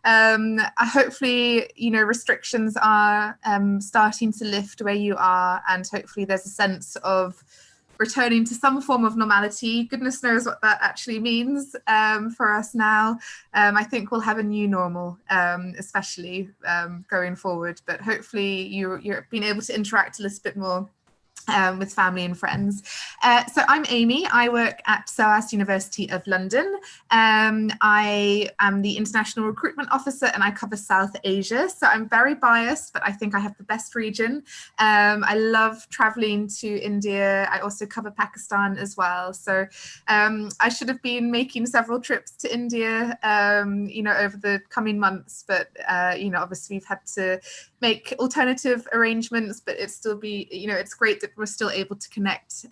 Hopefully, restrictions are starting to lift where you are, and hopefully there's a sense of returning to some form of normality. Goodness knows what that actually means for us now. I think we'll have a new normal, especially going forward, but hopefully you're being able to interact a little bit more with family and friends. So I'm Amy. I work at SOAS University of London. I am the International Recruitment Officer and I cover South Asia. So I'm very biased, but I think I have the best region. I love traveling to India. I also cover Pakistan as well. So I should have been making several trips to India, over the coming months, but, obviously we've had to make alternative arrangements, but it's great that we're still able to connect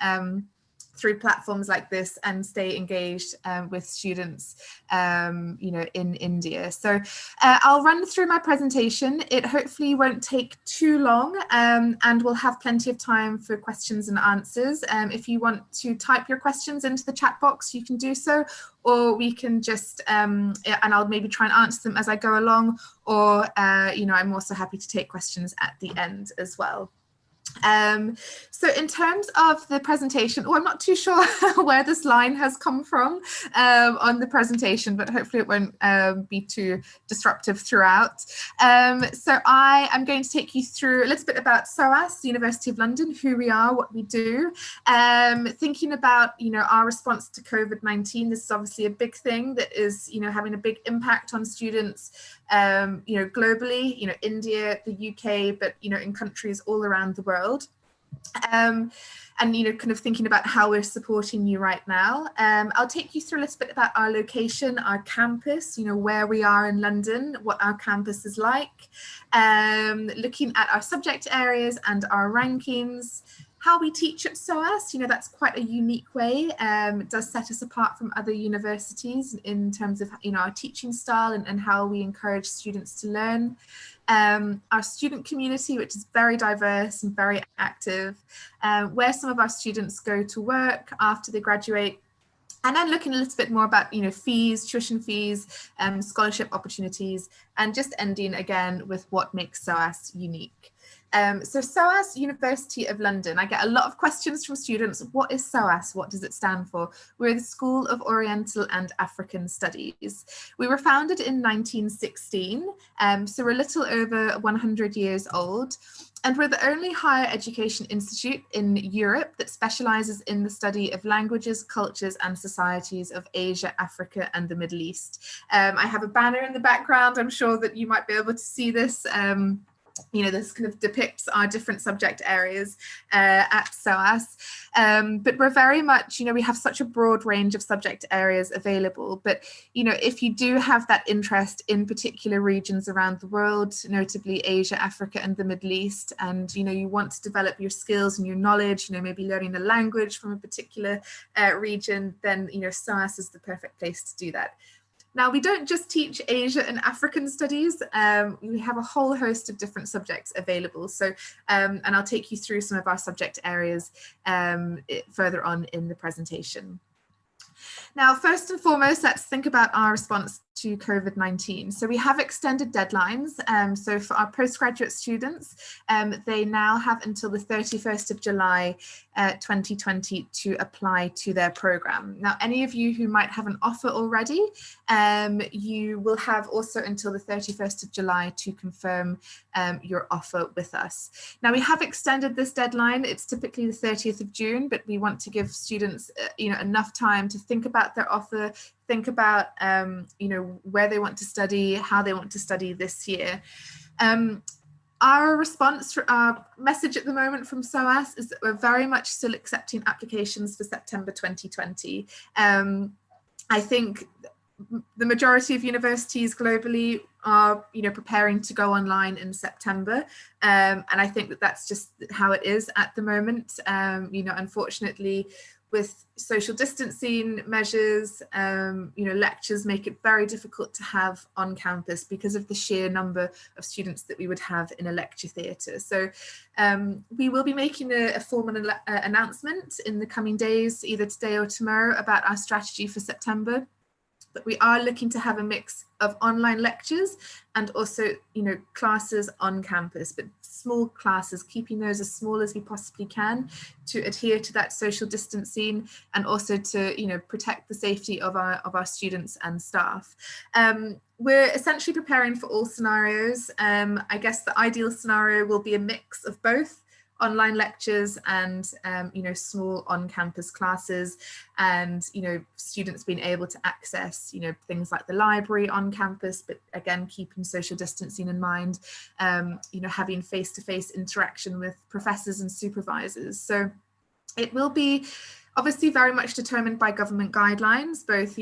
through platforms like this and stay engaged with students, in India. So I'll run through my presentation. It hopefully won't take too long, and we'll have plenty of time for questions and answers. If you want to type your questions into the chat box, you can do so, or we can just, and I'll maybe try and answer them as I go along, or, I'm also happy to take questions at the end as well. So in terms of the presentation, I'm not too sure where this line has come from on the presentation, but hopefully it won't be too disruptive throughout. So I am going to take you through a little bit about SOAS University of London, who we are, what we do, thinking about, our response to COVID-19. This is obviously a big thing that is, having a big impact on students, globally, India, the UK, but, in countries all around the world. And, kind of thinking about how we're supporting you right now. I'll take you through a little bit about our location, our campus, where we are in London, what our campus is like, looking at our subject areas and our rankings, how we teach at SOAS, that's quite a unique way. It does set us apart from other universities in terms of, our teaching style and how we encourage students to learn. Our student community, which is very diverse and very active, where some of our students go to work after they graduate, and then looking a little bit more about, fees, tuition fees, scholarship opportunities, and just ending again with what makes SOAS unique. So SOAS University of London, I get a lot of questions from students. What is SOAS? What does it stand for? We're the School of Oriental and African Studies. We were founded in 1916, so we're a little over 100 years old. And we're the only higher education institute in Europe that specializes in the study of languages, cultures, and societies of Asia, Africa, and the Middle East. I have a banner in the background. I'm sure that you might be able to see this. This kind of depicts our different subject areas at SOAS. But we're very much, we have such a broad range of subject areas available. But, if you do have that interest in particular regions around the world, notably Asia, Africa, and the Middle East, and, you want to develop your skills and your knowledge, maybe learning a language from a particular region, then, SOAS is the perfect place to do that. Now, we don't just teach Asia and African studies, we have a whole host of different subjects available. So, and I'll take you through some of our subject areas further on in the presentation. Now, first and foremost, let's think about our response to COVID-19. So we have extended deadlines. So for our postgraduate students, they now have until the 31st of July 2020 to apply to their program. Now, any of you who might have an offer already, you will have also until the 31st of July to confirm your offer with us. Now, we have extended this deadline. It's typically the 30th of June, but we want to give students enough time to think about their offer, think about where they want to study, how they want to study this year. Our response, our message at the moment from SOAS is that we're very much still accepting applications for September 2020. I think the majority of universities globally are, preparing to go online in September. And I think that that's just how it is at the moment. Unfortunately, with social distancing measures, lectures make it very difficult to have on campus because of the sheer number of students that we would have in a lecture theatre. So we will be making a formal announcement in the coming days, either today or tomorrow, about our strategy for September. But we are looking to have a mix of online lectures and also, classes on campus, but small classes, keeping those as small as we possibly can to adhere to that social distancing and also to, protect the safety of our students and staff. We're essentially preparing for all scenarios. I guess the ideal scenario will be a mix of both online lectures and small on-campus classes, and students being able to access things like the library on campus, but again keeping social distancing in mind, having face-to-face interaction with professors and supervisors. So it will be obviously very much determined by government guidelines, both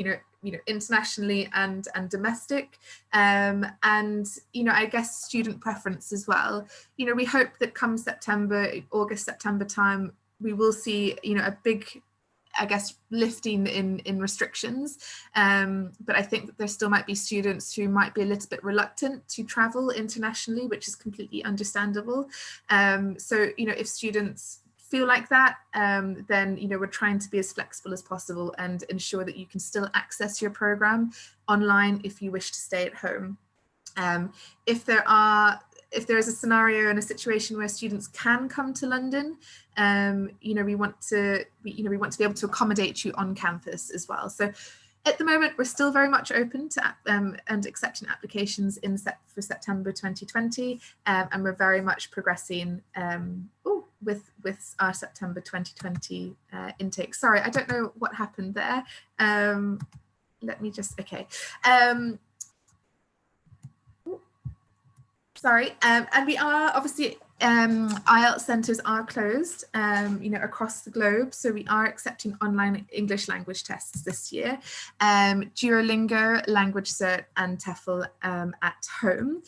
internationally and domestic, and I guess student preference as well. We hope that come August, September time, we will see a big, I guess, lifting in restrictions, but I think that there still might be students who might be a little bit reluctant to travel internationally, which is completely understandable. So if students feel like that, then we're trying to be as flexible as possible and ensure that you can still access your program online if you wish to stay at home. If there is a scenario and a situation where students can come to London, we want to be able to accommodate you on campus as well. So at the moment, we're still very much open to and accepting applications for September 2020, and we're very much progressing with our September 2020 intake. Sorry, I don't know what happened there. Let me just, okay. Sorry, and we are obviously, IELTS centres are closed, across the globe. So we are accepting online English language tests this year, Duolingo, Language Cert, and TEFL at home.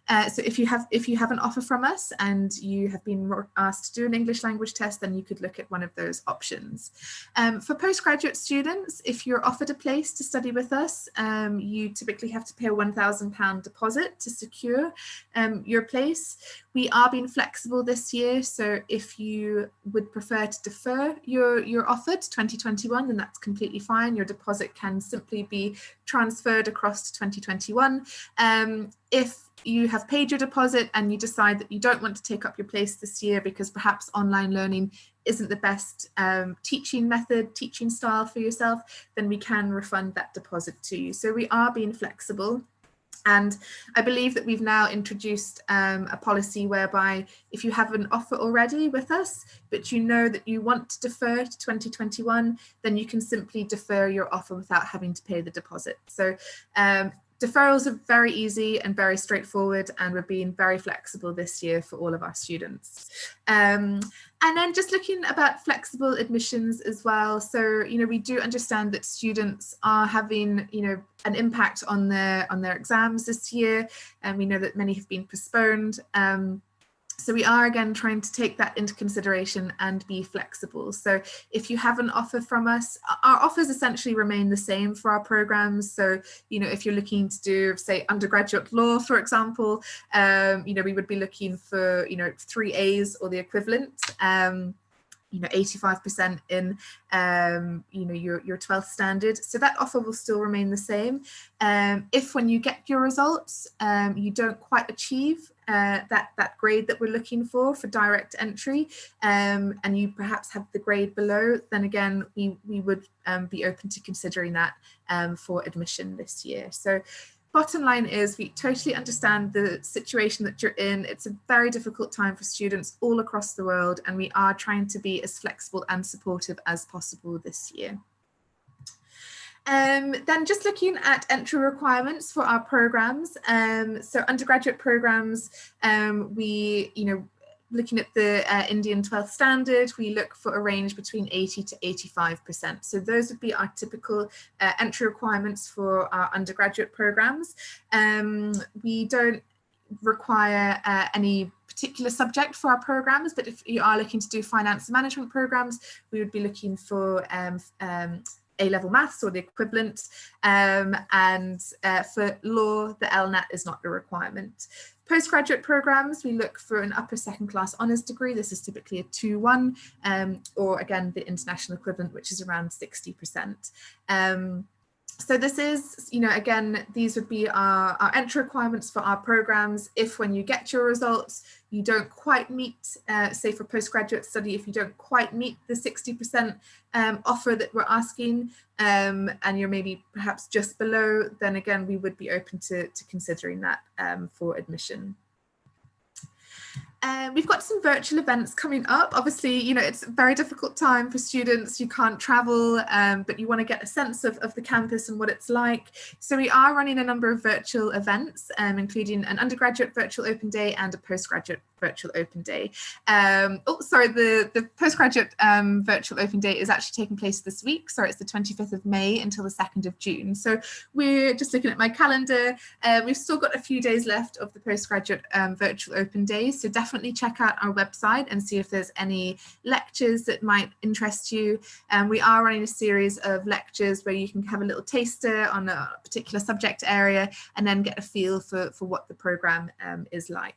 So if you have an offer from us and you have been asked to do an English language test, then you could look at one of those options. For postgraduate students, if you're offered a place to study with us, you typically have to pay a £1,000 deposit to secure your place. We are being flexible this year, so if you would prefer to defer your offer to 2021, then that's completely fine. Your deposit can simply be transferred across to 2021. If you have paid your deposit and you decide that you don't want to take up your place this year because perhaps online learning isn't the best teaching style for yourself, then we can refund that deposit to you. So we are being flexible. And I believe that we've now introduced a policy whereby if you have an offer already with us, but you know that you want to defer to 2021, then you can simply defer your offer without having to pay the deposit. So deferrals are very easy and very straightforward, and we're being very flexible this year for all of our students. And then just looking about flexible admissions as well. So, we do understand that students are having, an impact on their exams this year, and we know that many have been postponed. So we are again trying to take that into consideration and be flexible. So if you have an offer from us, our offers essentially remain the same for our programs. So, if you're looking to do, say, undergraduate law, for example, we would be looking for, 3 A's or the equivalent. 85% in your 12th standard. So that offer will still remain the same. If when you get your results, you don't quite achieve that grade that we're looking for direct entry, and you perhaps have the grade below, then again, we would be open to considering that for admission this year. So bottom line is we totally understand the situation that you're in. It's a very difficult time for students all across the world, and we are trying to be as flexible and supportive as possible this year. Then just looking at entry requirements for our programs. So undergraduate programs, looking at the Indian 12th standard, we look for a range between 80 to 85%. So those would be our typical entry requirements for our undergraduate programs. We don't require any particular subject for our programs, but if you are looking to do finance and management programs, we would be looking for A-level maths or the equivalent, and for law, the LNAT is not a requirement. Postgraduate programs, we look for an upper second class honours degree. This is typically a 2-1, or again, the international equivalent, which is around 60%. So this is, again, these would be our entry requirements for our programs. If when you get your results, you don't quite meet, say for postgraduate study, if you don't quite meet the 60% offer that we're asking, and you're maybe perhaps just below, then again, we would be open to considering that for admission. We've got some virtual events coming up. Obviously, it's a very difficult time for students. You can't travel, but you want to get a sense of the campus and what it's like. So we are running a number of virtual events, including an undergraduate virtual open day and a postgraduate virtual open day. The postgraduate virtual open day is actually taking place this week. So it's the 25th of May until the 2nd of June. So we're just looking at my calendar. We've still got a few days left of the postgraduate virtual open days. So definitely check out our website and see if there's any lectures that might interest you. We are running a series of lectures where you can have a little taster on a particular subject area and then get a feel for what the program is like.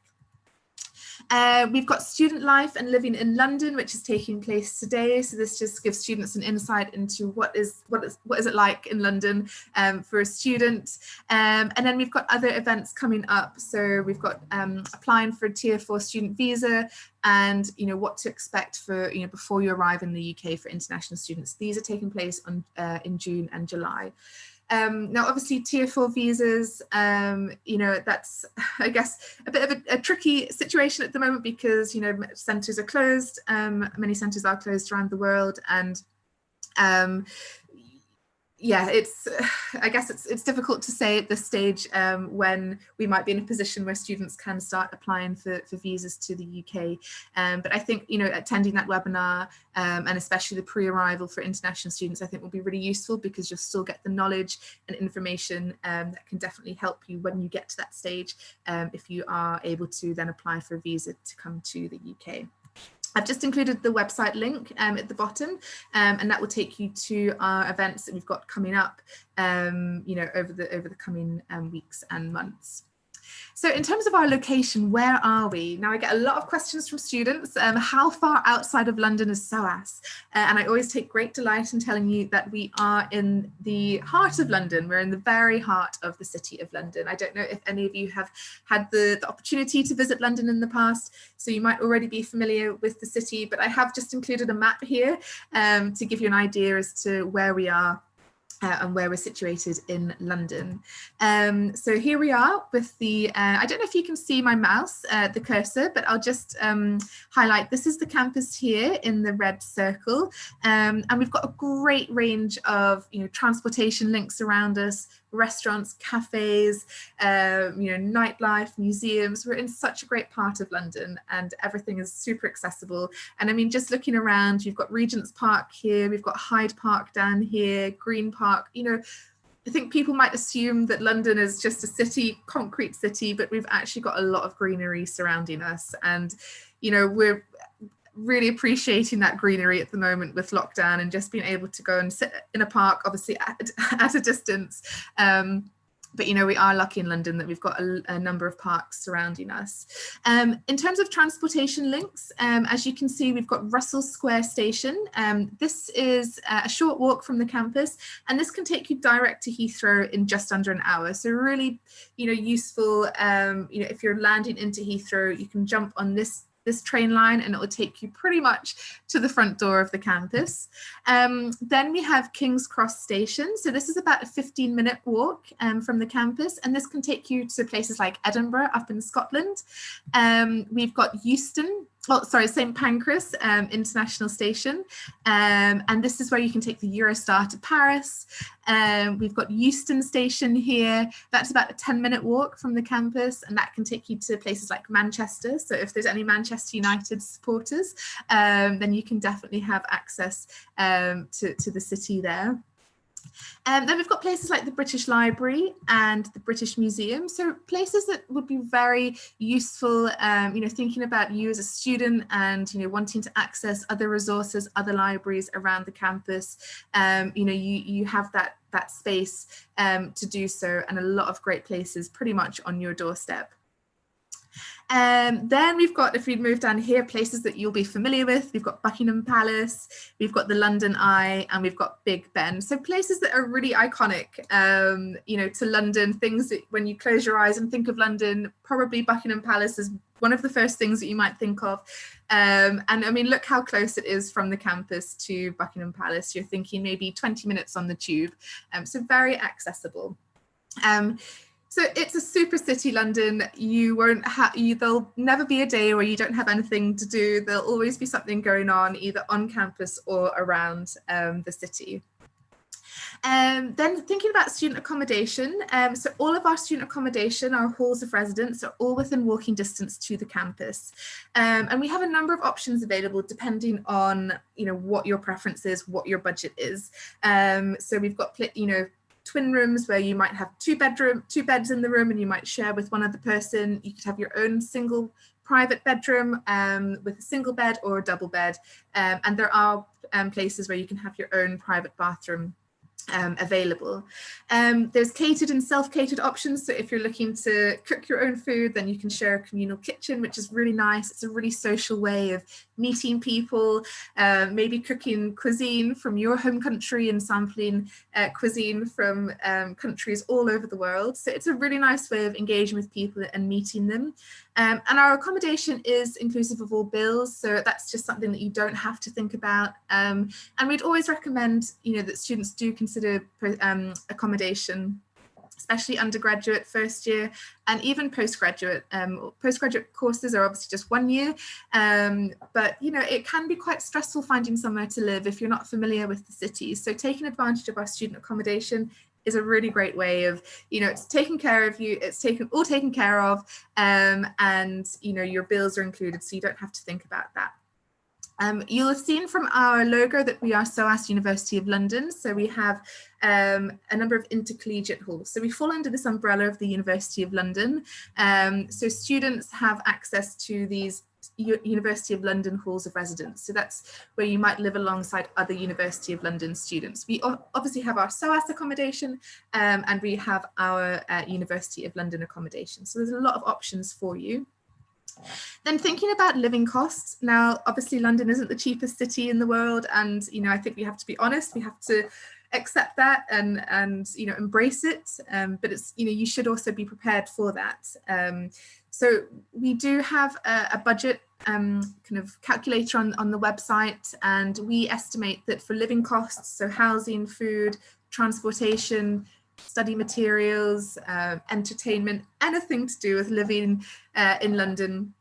We've got Student Life and Living in London, which is taking place today. So this just gives students an insight into what is it like in London for a student. And then we've got other events coming up. So we've got applying for a Tier 4 student visa and what to expect for before you arrive in the UK for international students. These are taking place in June and July. Now, obviously, Tier 4 visas, that's, I guess, a bit of a tricky situation at the moment because, centres are closed. Many centres are closed around the world. And yeah, I guess it's difficult to say at this stage when we might be in a position where students can start applying for visas to the UK. But I think, attending that webinar and especially the pre-arrival for international students, I think will be really useful because you'll still get the knowledge and information that can definitely help you when you get to that stage if you are able to then apply for a visa to come to the UK. I've just included the website link at the bottom, and that will take you to our events that we've got coming up, over the coming weeks and months. So in terms of our location, where are we? Now I get a lot of questions from students. How far outside of London is SOAS? And I always take great delight in telling you that we are in the heart of London. We're in the very heart of the city of London. I don't know if any of you have had the opportunity to visit London in the past, so you might already be familiar with the city, but I have just included a map here to give you an idea as to where we are. And where we're situated in London. So here we are with the, I don't know if you can see my mouse, the cursor, but I'll just highlight, this is the campus here in the red circle. And we've got a great range of, transportation links around us, restaurants, cafes, nightlife, museums. We're in such a great part of London and everything is super accessible. And I mean, just looking around, you've got Regent's Park here, we've got Hyde Park down here, Green Park. I think people might assume that London is just a city, concrete city, but we've actually got a lot of greenery surrounding us. And, we're really appreciating that greenery at the moment with lockdown and just being able to go and sit in a park, obviously at a distance. But, we are lucky in London that we've got a number of parks surrounding us. In terms of transportation links, as you can see, we've got Russell Square Station. This is a short walk from the campus, and this can take you direct to Heathrow in just under an hour. So really, useful, if you're landing into Heathrow, you can jump on this train line and it will take you pretty much to the front door of the campus. Then we have King's Cross Station. So this is about a 15-minute walk from the campus, and this can take you to places like Edinburgh up in Scotland. We've got St Pancras International Station, and this is where you can take the Eurostar to Paris. We've got Euston Station here. That's about a 10-minute walk from the campus, and that can take you to places like Manchester. So if there's any Manchester United supporters, then you can definitely have access to the city there. Then we've got places like the British Library and the British Museum. So places that would be very useful, thinking about you as a student and, wanting to access other resources, other libraries around the campus. You have that space to do so, and a lot of great places pretty much on your doorstep. Then we've got, if we move down here, places that you'll be familiar with. We've got Buckingham Palace, we've got the London Eye, and we've got Big Ben. So places that are really iconic, you know, to London. Things that when you close your eyes and think of London, probably Buckingham Palace is one of the first things that you might think of. And I mean, look how close it is from the campus to Buckingham Palace. You're thinking maybe 20 minutes on the tube, so very accessible. So it's a super city, London. You won't there'll never be a day where you don't have anything to do. There'll always be something going on, either on campus or around the city. Then thinking about student accommodation, so all of our student accommodation, our halls of residence, are all within walking distance to the campus. And we have a number of options available depending on, you know, what your preference is, what your budget is. So we've got, you know, twin rooms where you might have two beds in the room and you might share with one other person. You could have your own single private bedroom with a single bed or a double bed. And there are places where you can have your own private bathroom available. There's catered and self-catered options. So if you're looking to cook your own food, then you can share a communal kitchen, which is really nice. It's a really social way of meeting people, maybe cooking cuisine from your home country and sampling cuisine from countries all over the world. So it's a really nice way of engaging with people and meeting them. And our accommodation is inclusive of all bills, so that's just something that you don't have to think about. And we'd always recommend, you know, that students do consider accommodation, especially undergraduate, first year, and even postgraduate. Postgraduate courses are obviously just 1 year, but you know, it can be quite stressful finding somewhere to live if you're not familiar with the city. So taking advantage of our student accommodation is a really great way of, you know, it's taken care of you, it's all taken care of, and you know, your bills are included, so you don't have to think about that. You'll have seen from our logo that we are SOAS University of London. So we have a number of intercollegiate halls. So we fall under this umbrella of the University of London. So students have access to these University of London halls of residence. So that's where you might live alongside other University of London students. We obviously have our SOAS accommodation, and we have our University of London accommodation. So there's a lot of options for you. Then thinking about living costs. Now, obviously London isn't the cheapest city in the world, and you know, I think we have to be honest, we have to accept that and you know, embrace it, but it's, you know, you should also be prepared for that. So we do have a budget kind of calculator on the website, and we estimate that for living costs, so housing, food, transportation, study materials, entertainment, anything to do with living in London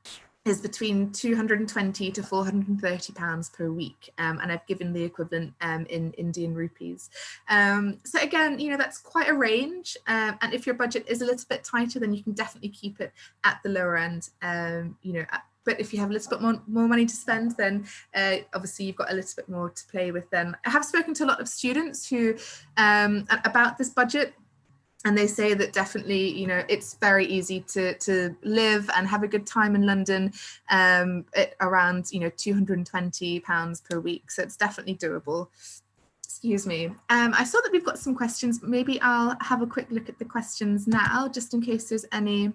is between £220 to £430 per week, and I've given the equivalent in Indian rupees. So again, you know, that's quite a range, and if your budget is a little bit tighter, then you can definitely keep it at the lower end, you know, but if you have a little bit more money to spend, then obviously you've got a little bit more to play with then. I have spoken to a lot of students who about this budget, and they say that definitely, you know, it's very easy to live and have a good time in London at around, you know, £220 per week. So it's definitely doable. Excuse me. I saw that we've got some questions. Maybe I'll have a quick look at the questions now, just in case there's any.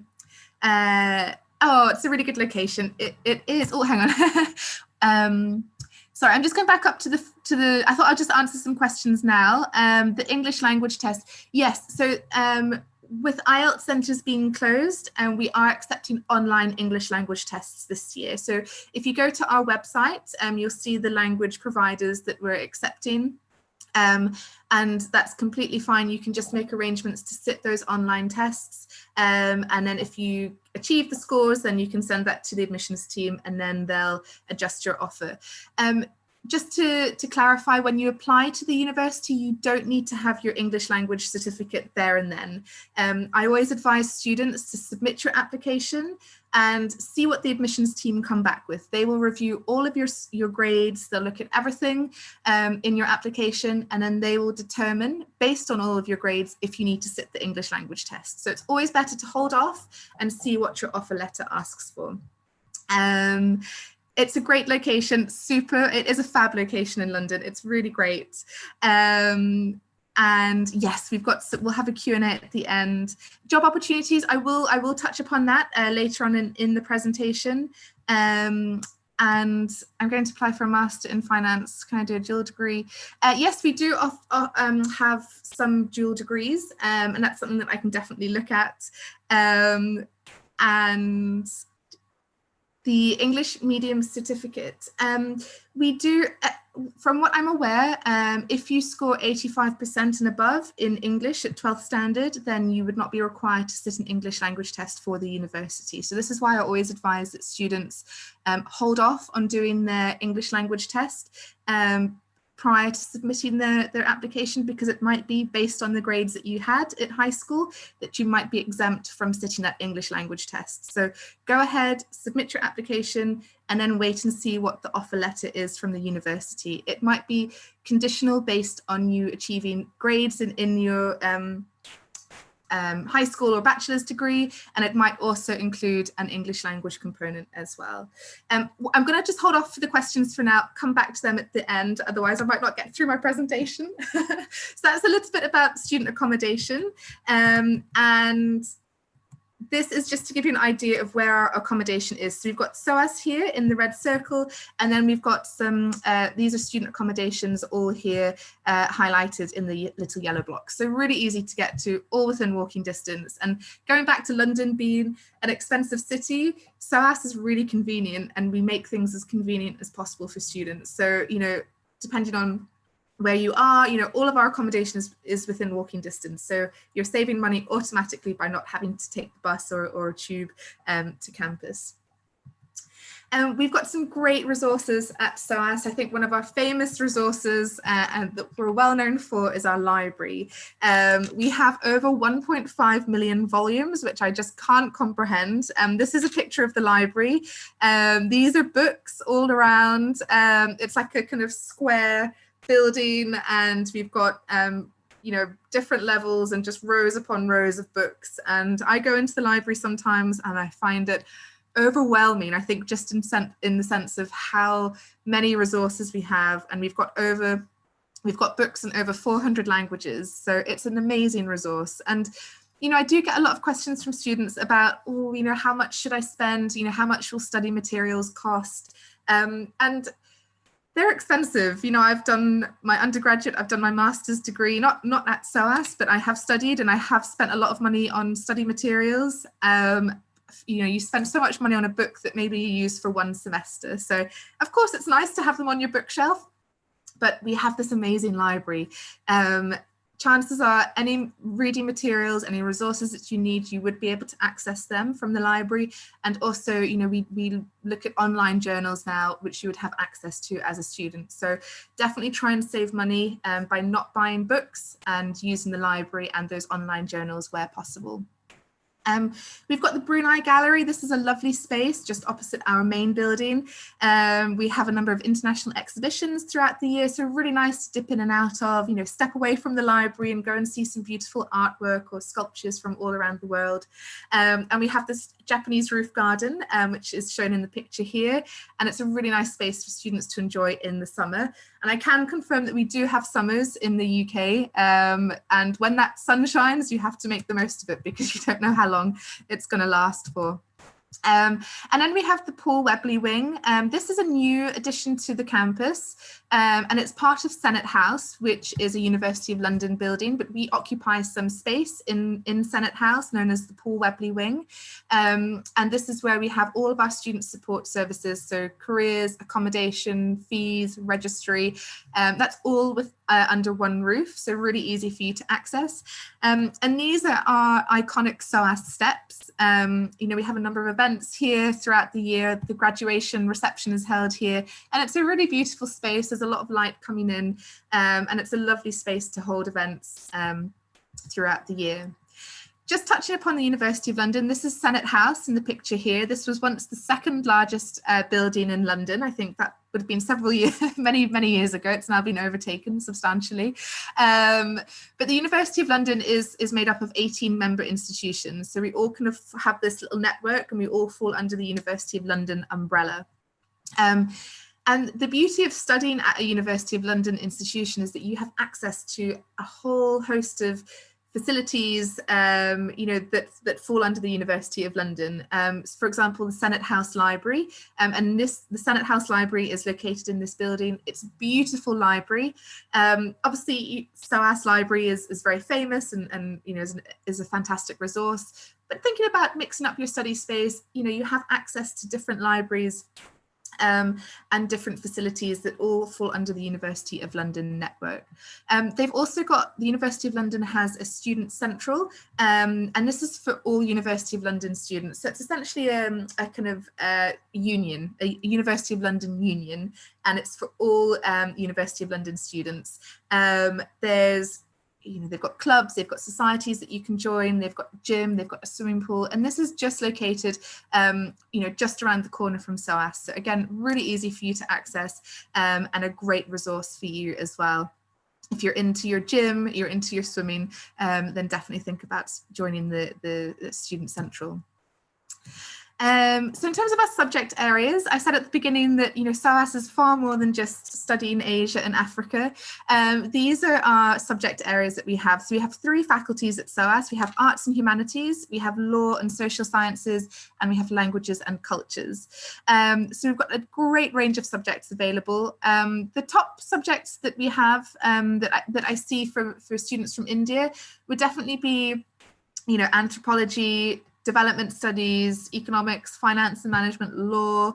Oh, it's a really good location. It is. Oh, hang on. Sorry, I'm just going back up to the. I thought I'd just answer some questions now. The English language test. Yes. So with IELTS centres being closed, and we are accepting online English language tests this year. So if you go to our website, you'll see the language providers that we're accepting. And that's completely fine. You can just make arrangements to sit those online tests, and then if you achieve the scores, then you can send that to the admissions team, and then they'll adjust your offer. Just to clarify, when you apply to the university, you don't need to have your English language certificate there and then. I always advise students to submit your application and see what the admissions team come back with. They will review all of your grades, they'll look at everything in your application, and then they will determine, based on all of your grades, if you need to sit the English language test. So it's always better to hold off and see what your offer letter asks for. It's a great location, super. It is a fab location in London. It's really great. And yes, we'll have a Q&A at the end. Job opportunities, I will touch upon that later on in the presentation. And I'm going to apply for a master in finance. Can I do a dual degree? Yes, we do have some dual degrees, and that's something that I can definitely look at. And the English medium certificate, we do, from what I'm aware, if you score 85% and above in English at 12th standard, then you would not be required to sit an English language test for the university. So this is why I always advise that students hold off on doing their English language test prior to submitting their application, because it might be based on the grades that you had at high school that you might be exempt from sitting that English language test. So go ahead, submit your application, and then wait and see what the offer letter is from the university. It might be conditional based on you achieving grades in your high school or bachelor's degree, and it might also include an English language component as well. I'm going to just hold off for the questions for now, come back to them at the end, otherwise I might not get through my presentation. So that's a little bit about student accommodation, and this is just to give you an idea of where our accommodation is. So we've got SOAS here in the red circle, and then we've got some, these are student accommodations all here highlighted in the little yellow blocks. So really easy to get to, all within walking distance. And going back to London being an expensive city, SOAS is really convenient, and we make things as convenient as possible for students. So, you know, depending on where you are, you know, all of our accommodation is within walking distance. So you're saving money automatically by not having to take the bus or a tube to campus. And we've got some great resources at SOAS. I think one of our famous resources and that we're well known for is our library. We have over 1.5 million volumes, which I just can't comprehend. This is a picture of the library. These are books all around. It's like a kind of square building, and we've got you know, different levels and just rows upon rows of books. And I go into the library sometimes and I find it overwhelming. I think just in the sense of how many resources we have, and we've got books in over 400 languages. So it's an amazing resource. And you know, I do get a lot of questions from students about, oh, you know, how much should I spend? You know, how much will study materials cost? And they're expensive. You know, I've done my undergraduate, I've done my master's degree, not at SOAS, but I have studied and I have spent a lot of money on study materials. You know, you spend so much money on a book that maybe you use for one semester. So of course it's nice to have them on your bookshelf, but we have this amazing library. Chances are any reading materials, any resources that you need, you would be able to access them from the library. And also, you know, we look at online journals now, which you would have access to as a student. So definitely try and save money by not buying books and using the library and those online journals where possible. We've got the Brunei Gallery. This is a lovely space just opposite our main building. We have a number of international exhibitions throughout the year, so really nice to dip in and out of, you know, step away from the library and go and see some beautiful artwork or sculptures from all around the world. And we have this Japanese roof garden, which is shown in the picture here, and it's a really nice space for students to enjoy in the summer. And I can confirm that we do have summers in the UK, and when that sun shines, you have to make the most of it because you don't know how long it's going to last for. And then we have the Paul Webley wing. This is a new addition to the campus, and it's part of Senate House, which is a University of London building, but we occupy some space in Senate House known as the Paul Webley wing. And this is where we have all of our student support services, so careers, accommodation, fees, registry. That's all with under one roof, so really easy for you to access. And these are our iconic SOAS steps. You know, we have a number of events here throughout the year. The graduation reception is held here, and it's a really beautiful space. There's a lot of light coming in, and it's a lovely space to hold events throughout the year. Just touching upon the University of London, this is Senate House in the picture here. This was once the second largest building in London. I think that would have been several years, many years ago. It's now been overtaken substantially. But the University of London is made up of 18 member institutions. So we all kind of have this little network and we all fall under the University of London umbrella. And the beauty of studying at a University of London institution is that you have access to a whole host of facilities, that fall under the University of London. For example, the Senate House Library, the Senate House Library is located in this building. It's a beautiful library. Obviously, SOAS Library is very famous and is a fantastic resource. But thinking about mixing up your study space, you have access to different libraries and different facilities that all fall under the University of London network. They've also got, the University of London has a student central, and this is for all University of London students. So it's essentially a kind of union, a University of London union, and it's for all University of London students. They've got clubs, they've got societies that you can join, they've got a gym, they've got a swimming pool, and this is just located, just around the corner from SOAS. So again, really easy for you to access, and a great resource for you as well. If you're into your gym, you're into your swimming, then definitely think about joining the Student Central. So in terms of our subject areas, I said at the beginning that SOAS is far more than just studying Asia and Africa. These are our subject areas that we have. So we have 3 faculties at SOAS. We have arts and humanities, we have law and social sciences, and we have languages and cultures. So we've got a great range of subjects available. The top subjects that we have that I see for students from India would definitely be anthropology, development studies, economics, finance and management, law,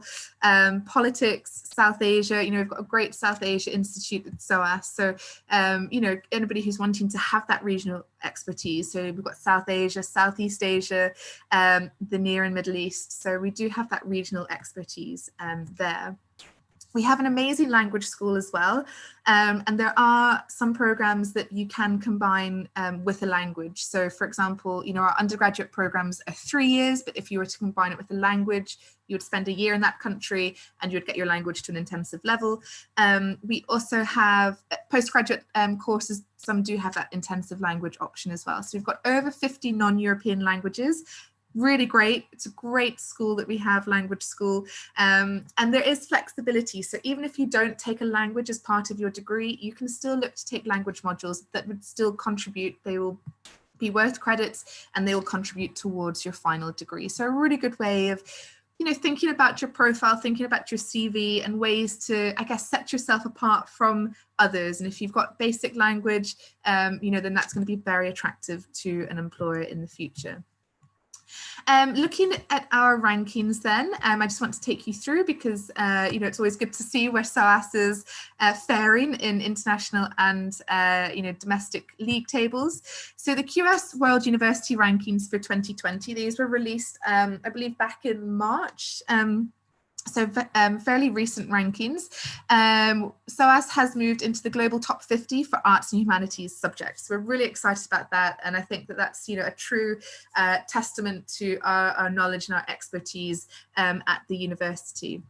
politics, South Asia. We've got a great South Asia Institute at SOAS. So, anybody who's wanting to have that regional expertise. So we've got South Asia, Southeast Asia, the Near and Middle East. So we do have that regional expertise there. We have an amazing language school as well, and there are some programs that you can combine with a language. So for example, our undergraduate programs are 3 years, but if you were to combine it with a language, you would spend a year in that country and you would get your language to an intensive level. We also have postgraduate courses. Some do have that intensive language option as well. So we've got over 50 non-European languages. Really great. It's a great school that we have, language school, and there is flexibility. So even if you don't take a language as part of your degree, you can still look to take language modules that would still contribute. They will be worth credits and they will contribute towards your final degree. So a really good way of thinking about your profile, thinking about your CV, and ways to, I guess, set yourself apart from others. And if you've got basic language, then that's going to be very attractive to an employer in the future. Looking at our rankings then, I just want to take you through because, it's always good to see where SOAS is faring in international and, domestic league tables. So the QS World University Rankings for 2020, these were released, I believe, back in March. So fairly recent rankings. SOAS has moved into the global top 50 for arts and humanities subjects. We're really excited about that. And I think that that's, a true testament to our knowledge and our expertise at the university.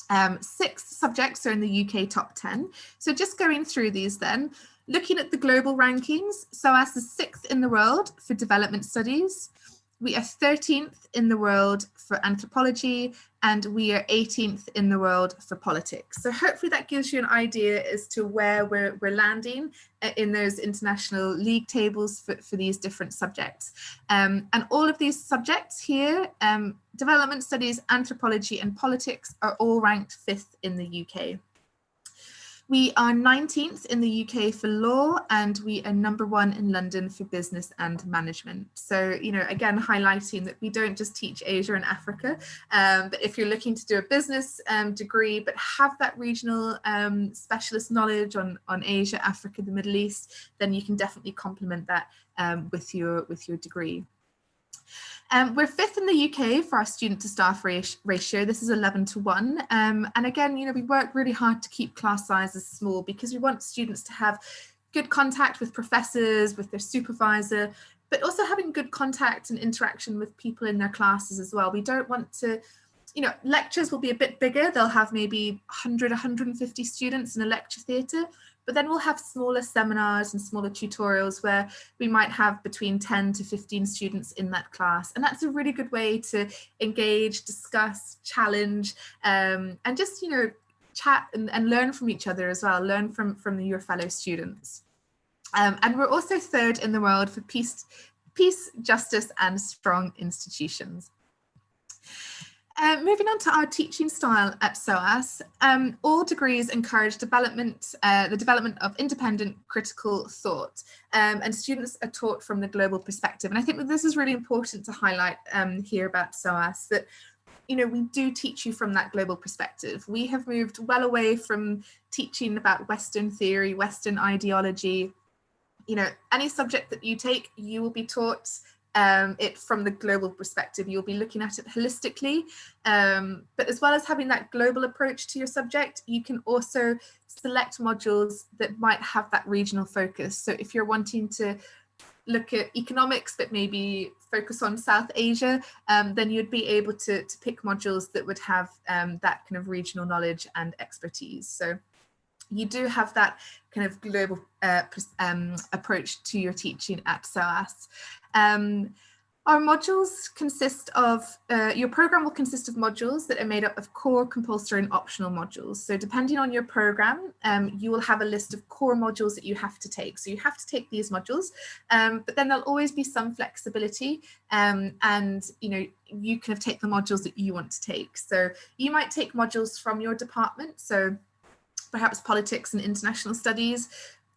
6 subjects are in the UK top 10. So just going through these then, looking at the global rankings, SOAS is 6th in the world for development studies. We are 13th in the world for anthropology, and we are 18th in the world for politics. So hopefully that gives you an idea as to where we're landing in those international league tables for these different subjects. And all of these subjects here, development studies, anthropology and politics, are all ranked 5th in the UK. We are 19th in the UK for law, and we are number 1 in London for business and management. So, again, highlighting that we don't just teach Asia and Africa, but if you're looking to do a business degree, but have that regional specialist knowledge on Asia, Africa, the Middle East, then you can definitely complement that with your degree. We're 5th in the UK for our student to staff ratio. This is 11:1. And again, we work really hard to keep class sizes small because we want students to have good contact with professors, with their supervisor, but also having good contact and interaction with people in their classes as well. We don't want to, lectures will be a bit bigger. They'll have maybe 100, 150 students in a lecture theatre. But then we'll have smaller seminars and smaller tutorials where we might have between 10 to 15 students in that class. And that's a really good way to engage, discuss, challenge, and just, chat and learn from each other as well, learn from your fellow students. And we're also third in the world for peace, justice, and strong institutions. Moving on to our teaching style at SOAS, all degrees encourage the development of independent critical thought, and students are taught from the global perspective. And I think that this is really important to highlight here about SOAS, that we do teach you from that global perspective. We have moved well away from teaching about Western theory, Western ideology. Any subject that you take, you will be taught it from the global perspective. You'll be looking at it holistically, but as well as having that global approach to your subject, you can also select modules that might have that regional focus. So if you're wanting to look at economics but maybe focus on South Asia, then you'd be able to pick modules that would have that kind of regional knowledge and expertise. So you do have that kind of global approach to your teaching at SOAS. Our modules consist of, your program will consist of modules that are made up of core, compulsory and optional modules. So depending on your program, you will have a list of core modules that you have to take. So you have to take these modules, but then there'll always be some flexibility, and you can take the modules that you want to take. So you might take modules from your department. So perhaps politics and international studies,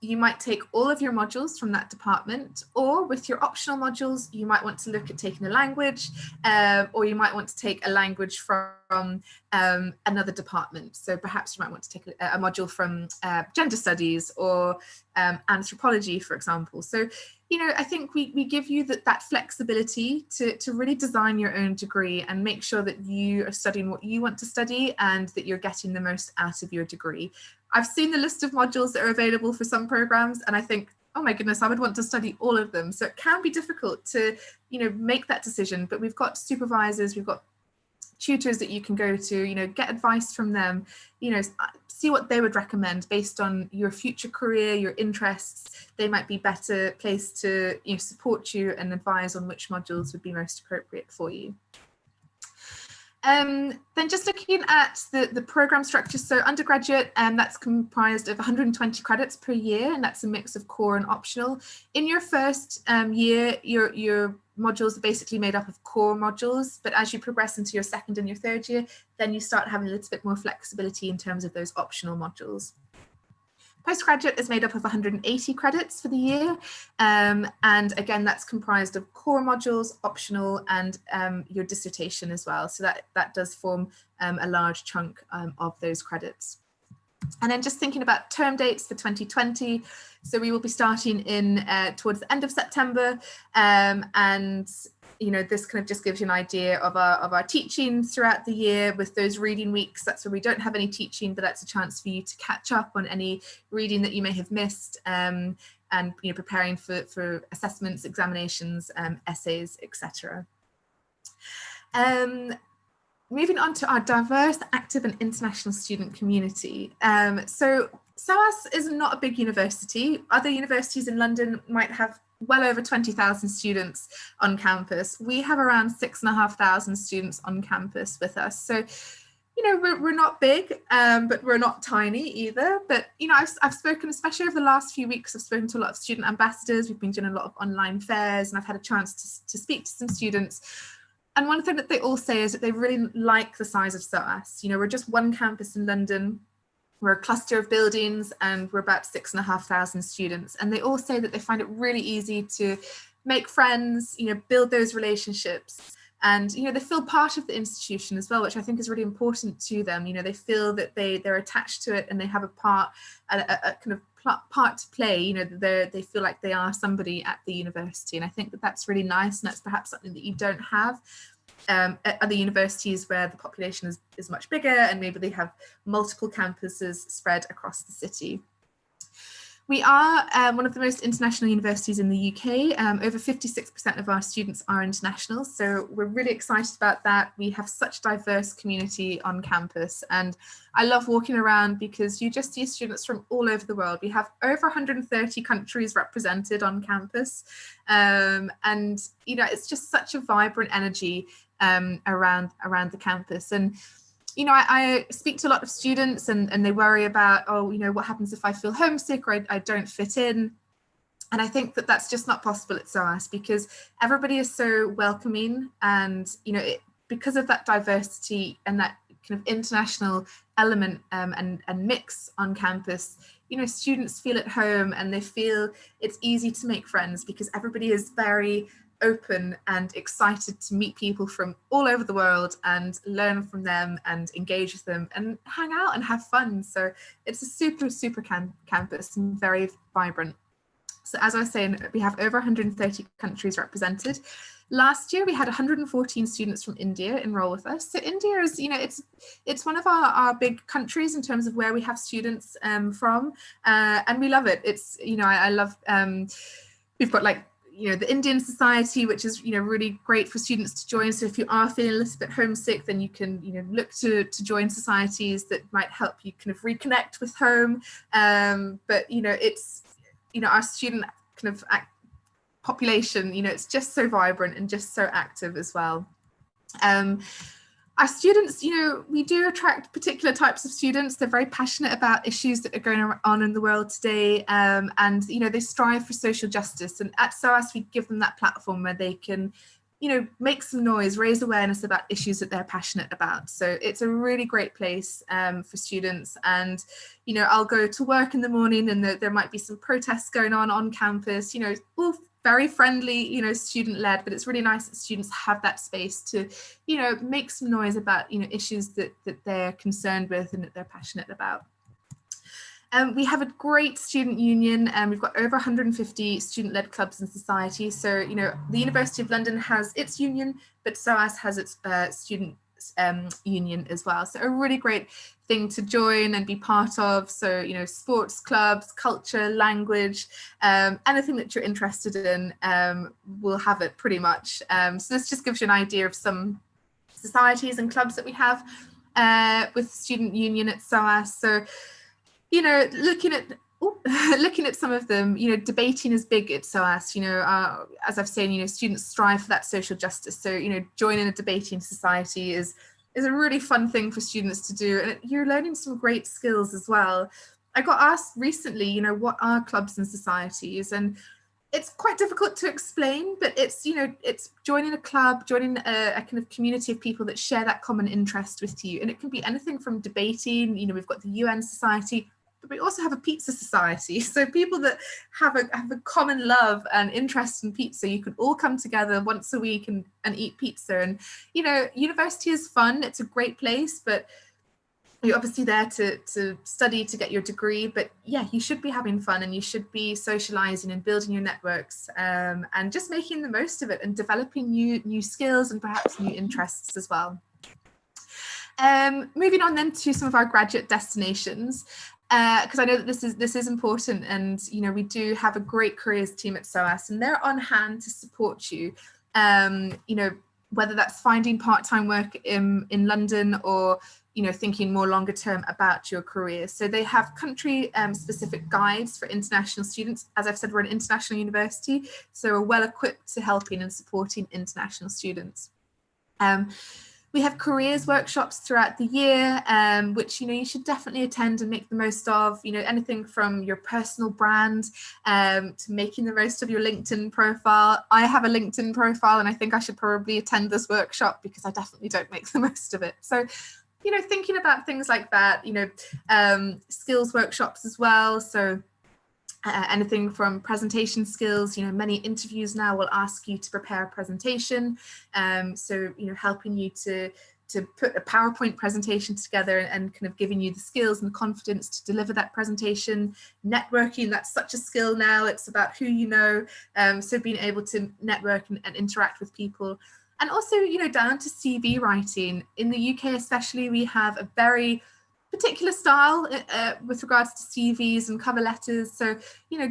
you might take all of your modules from that department, or with your optional modules, you might want to look at taking a language, or you might want to take a language from another department. So perhaps you might want to take a module from gender studies or anthropology, for example. So, I think we give you that flexibility to really design your own degree and make sure that you are studying what you want to study and that you're getting the most out of your degree. I've seen the list of modules that are available for some programs, and I think, oh my goodness, I would want to study all of them. So it can be difficult to, make that decision, but we've got supervisors, we've got tutors that you can go to, get advice from them, see what they would recommend based on your future career, your interests. They might be better placed to support you and advise on which modules would be most appropriate for you. Then just looking at the program structure, so undergraduate, that's comprised of 120 credits per year, and that's a mix of core and optional. In your first year, your modules are basically made up of core modules, but as you progress into your second and your third year, then you start having a little bit more flexibility in terms of those optional modules. Postgraduate is made up of 180 credits for the year, and again that's comprised of core modules, optional, and your dissertation as well. So that does form a large chunk of those credits. And then just thinking about term dates for 2020, so we will be starting in towards the end of September, and this kind of just gives you an idea of our teaching throughout the year with those reading weeks. That's where we don't have any teaching, but that's a chance for you to catch up on any reading that you may have missed, and preparing for assessments, examinations, essays, etc. Moving on to our diverse, active and international student community. So SOAS is not a big university. Other universities in London might have well over 20,000 students on campus. We have around 6,500 students on campus with us. So, we're not big, but we're not tiny either. But, I've spoken, especially over the last few weeks, I've spoken to a lot of student ambassadors. We've been doing a lot of online fairs, and I've had a chance to speak to some students. And one thing that they all say is that they really like the size of SOAS. We're just one campus in London. We're a cluster of buildings, and we're about 6,500 students. And they all say that they find it really easy to make friends, build those relationships. And, they feel part of the institution as well, which I think is really important to them. They feel that they're attached to it and they have a part, a kind of part to play. They feel like they are somebody at the university. And I think that that's really nice. And that's perhaps something that you don't have at other universities where the population is much bigger and maybe they have multiple campuses spread across the city. We are one of the most international universities in the UK. Over 56% of our students are international, so we're really excited about that. We have such a diverse community on campus, and I love walking around because you just see students from all over the world. We have over 130 countries represented on campus, and it's just such a vibrant energy around the campus. And I speak to a lot of students and they worry about, oh, what happens if I feel homesick or I don't fit in? And I think that that's just not possible at SOAS, because everybody is so welcoming, and because of that diversity and that kind of international element and mix on campus, students feel at home and they feel it's easy to make friends, because everybody is very open and excited to meet people from all over the world and learn from them and engage with them and hang out and have fun. So it's a super campus and very vibrant. So as I was saying, we have over 130 countries represented. Last year, we had 114 students from India enroll with us. So India is, it's one of our big countries in terms of where we have students from, and we love it. It's, I love, we've got the Indian Society, which is, really great for students to join. So if you are feeling a little bit homesick, then you can, look to join societies that might help you kind of reconnect with home. But, it's, our student kind of population, it's just so vibrant and just so active as well. Our students, we do attract particular types of students. They're very passionate about issues that are going on in the world today, and they strive for social justice. And at SOAS, we give them that platform where they can, make some noise, raise awareness about issues that they're passionate about. So it's a really great place for students. And I'll go to work in the morning, and there might be some protests going on campus. All very friendly, student-led, but it's really nice that students have that space to, make some noise about, issues that they're concerned with and that they're passionate about. We have a great student union, and we've got over 150 student-led clubs and societies. So, the University of London has its union, but SOAS has its student union as well. So a really great thing to join and be part of. So, sports clubs, culture, language, anything that you're interested in, we'll have it pretty much. So this just gives you an idea of some societies and clubs that we have with student union at SOAS. So, looking at some of them, debating is big at SOAS. As I've said, students strive for that social justice. So, joining a debating society is a really fun thing for students to do, and you're learning some great skills as well. I got asked recently, what are clubs and societies, and it's quite difficult to explain, but it's, it's joining a club, joining a kind of community of people that share that common interest with you. And it can be anything from debating, we've got the UN Society, but we also have a pizza society. So people that have a common love and interest in pizza, you can all come together once a week and eat pizza. And, university is fun. It's a great place, but you're obviously there to study, to get your degree. But yeah, you should be having fun, and you should be socializing and building your networks, and just making the most of it and developing new skills and perhaps new interests as well. Moving on then to some of our graduate destinations. Because I know that this is important, and we do have a great careers team at SOAS, and they're on hand to support you. Whether that's finding part-time work in London, or thinking more longer term about your career. So they have country specific guides for international students. As I've said, we're an international university, so we're well equipped to helping and supporting international students. We have careers workshops throughout the year, which you should definitely attend and make the most of. Anything from your personal brand to making the most of your LinkedIn profile. I have a LinkedIn profile, and I think I should probably attend this workshop because I definitely don't make the most of it. So, thinking about things like that. Skills workshops as well. So anything from presentation skills, many interviews now will ask you to prepare a presentation. So, helping you to put a PowerPoint presentation together and kind of giving you the skills and the confidence to deliver that presentation. Networking, that's such a skill now. It's about who you know. So being able to network and interact with people. And also, down to CV writing. In the UK especially, we have a very particular style with regards to CVs and cover letters. So,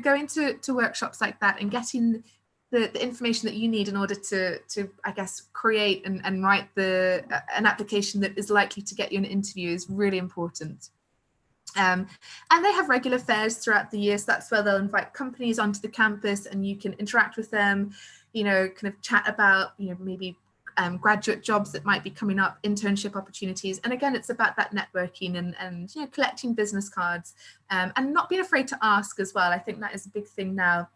going to workshops like that and getting the information that you need in order to I guess, create and write an application that is likely to get you an interview is really important. And they have regular fairs throughout the year. So that's where they'll invite companies onto the campus and you can interact with them, kind of chat about, maybe graduate jobs that might be coming up, internship opportunities. And again, it's about that networking and you know, collecting business cards, and not being afraid to ask as well. I think that is a big thing now.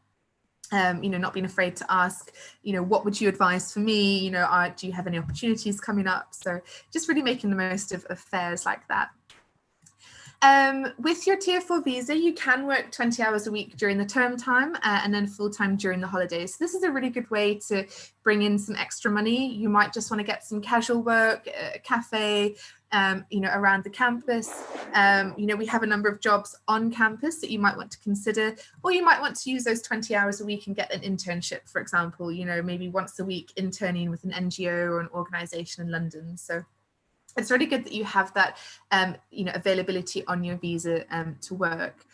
You know, not being afraid to ask, you know, what would you advise for me? You know, do you have any opportunities coming up? So just really making the most of fairs like that. With your Tier 4 visa, you can work 20 hours a week during the term time and then full-time during the holidays. So this is a really good way to bring in some extra money. You might just want to get some casual work, a cafe, you know, around the campus. You know, we have a number of jobs on campus that you might want to consider, or you might want to use those 20 hours a week and get an internship, for example, you know, maybe once a week interning with an NGO or an organization in London. So it's really good that you have that, you know, availability on your visa to work.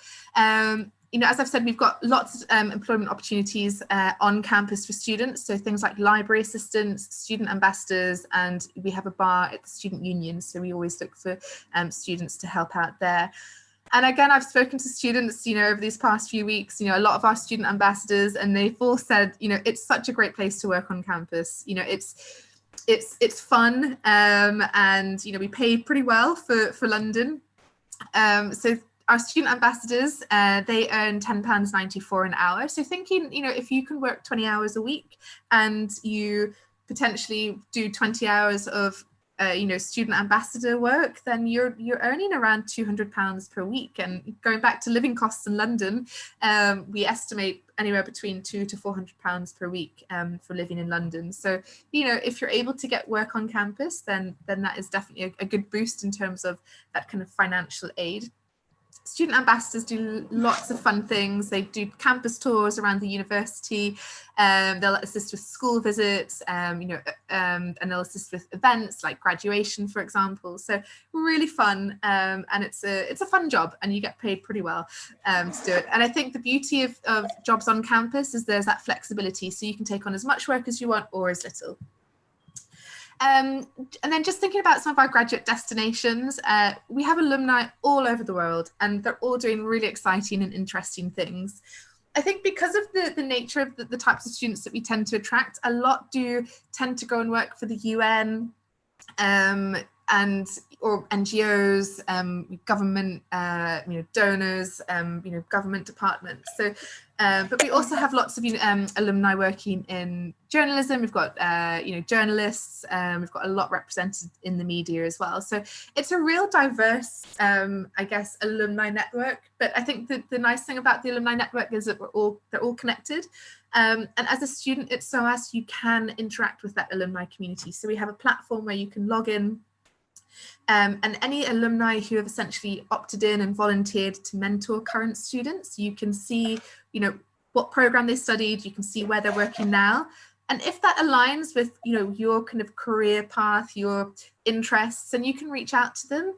You know, as I've said, we've got lots of employment opportunities on campus for students. So things like library assistants, student ambassadors, and we have a bar at the student union. So we always look for students to help out there. And again, I've spoken to students, you know, over these past few weeks, you know, a lot of our student ambassadors, and they've all said, you know, it's such a great place to work on campus. You know, it's fun, and you know, we pay pretty well for London. So our student ambassadors, they earn £10.94 an hour. So thinking, you know, if you can work 20 hours a week and you potentially do 20 hours of you know, student ambassador work, then you're earning around £200 per week. And going back to living costs in London, we estimate anywhere between £200 to £400 per week for living in London. So, you know, if you're able to get work on campus, then that is definitely a good boost in terms of that kind of financial aid. Student ambassadors do lots of fun things. They do campus tours around the university. They'll assist with school visits, you know, and they'll assist with events like graduation, for example. So really fun, and it's a fun job, and you get paid pretty well to do it. And I think the beauty of jobs on campus is there's that flexibility, so you can take on as much work as you want or as little. And then just thinking about some of our graduate destinations, we have alumni all over the world, and they're all doing really exciting and interesting things. I think because of the nature of the types of students that we tend to attract, a lot do tend to go and work for the UN, or NGOs, government, you know, donors, you know, government departments. So, but we also have lots of alumni working in journalism. We've got you know, journalists. We've got a lot represented in the media as well. So it's a real diverse, I guess, alumni network. But I think the nice thing about the alumni network is that they're all connected. And as a student at SOAS, you can interact with that alumni community. So we have a platform where you can log in. And any alumni who have essentially opted in and volunteered to mentor current students, you can see, you know, what program they studied, you can see where they're working now. And if that aligns with, you know, your kind of career path, your interests, and you can reach out to them,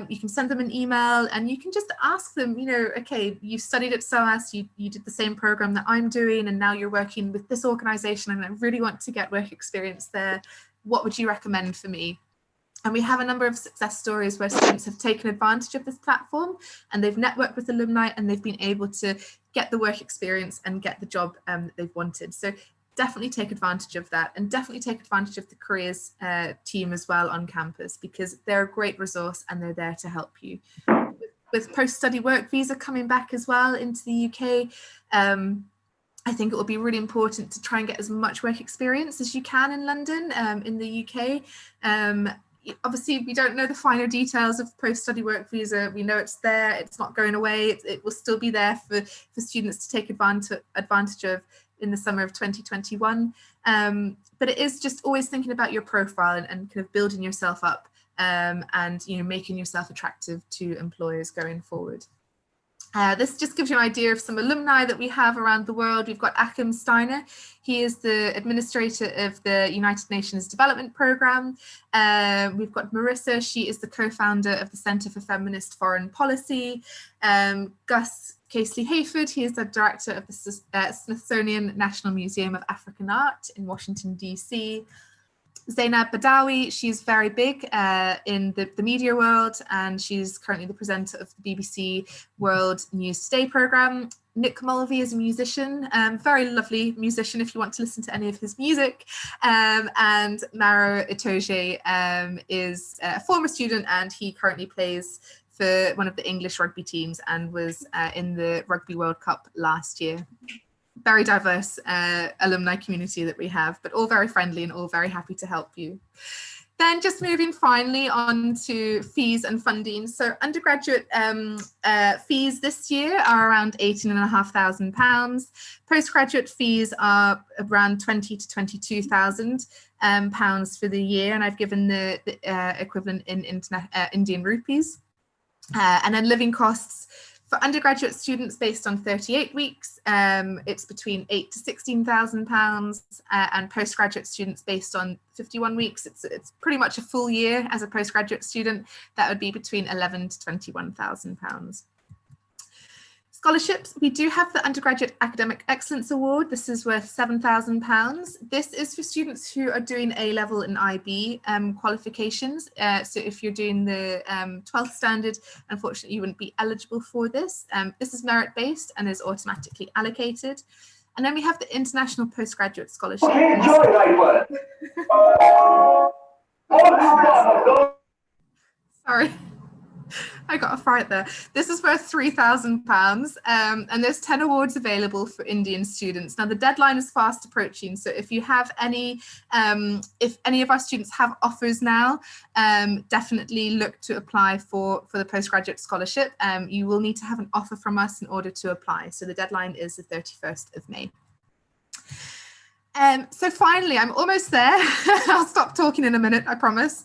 you can send them an email, and you can just ask them, you know, okay, you studied at SOAS, you did the same program that I'm doing, and now you're working with this organization, and I really want to get work experience there. What would you recommend for me? And we have a number of success stories where students have taken advantage of this platform, and they've networked with alumni, and they've been able to get the work experience and get the job that they've wanted. So definitely take advantage of that, and definitely take advantage of the careers team as well on campus, because they're a great resource and they're there to help you. With post-study work visa coming back as well into the UK, I think it will be really important to try and get as much work experience as you can in London, in the UK. Obviously, we don't know the finer details of post-study work visa. We know it's there, it's not going away, it will still be there for students to take advantage of in the summer of 2021. But it is just always thinking about your profile and kind of building yourself up, and, you know, making yourself attractive to employers going forward. This just gives you an idea of some alumni that we have around the world. We've got Achim Steiner. He is the administrator of the United Nations Development Programme. We've got Marissa. She is the co-founder of the Centre for Feminist Foreign Policy. Gus Casely-Hayford. He is the director of the Smithsonian National Museum of African Art in Washington, DC. Zainab Badawi, she's very big in the media world, and she's currently the presenter of the BBC World News Today programme. Nick Mulvey is a musician, very lovely musician if you want to listen to any of his music. And Maro Itoje is a former student, and he currently plays for one of the English rugby teams and was in the Rugby World Cup last year. Very diverse alumni community that we have, but all very friendly and all very happy to help you. Then just moving finally on to fees and funding. So undergraduate fees this year are around £18,500. Postgraduate fees are around £20,000 to £22,000 for the year, and I've given the equivalent in Indian rupees. And then living costs for undergraduate students based on 38 weeks, it's between £8,000 to £16,000, and postgraduate students based on 51 weeks, it's pretty much a full year as a postgraduate student. That would be between £11,000 to £21,000. Scholarships, we do have the Undergraduate Academic Excellence Award. This is worth £7,000. This is for students who are doing A-level and IB qualifications. So if you're doing the 12th standard, unfortunately you wouldn't be eligible for this. This is merit-based and is automatically allocated. And then we have the International Postgraduate Scholarship. Sorry. I got a fright there. This is worth £3,000, and there's 10 awards available for Indian students. Now the deadline is fast approaching, so if you have any, if any of our students have offers now, definitely look to apply for the postgraduate scholarship. You will need to have an offer from us in order to apply. So the deadline is the 31st of May. So finally, I'm almost there. I'll stop talking in a minute, I promise.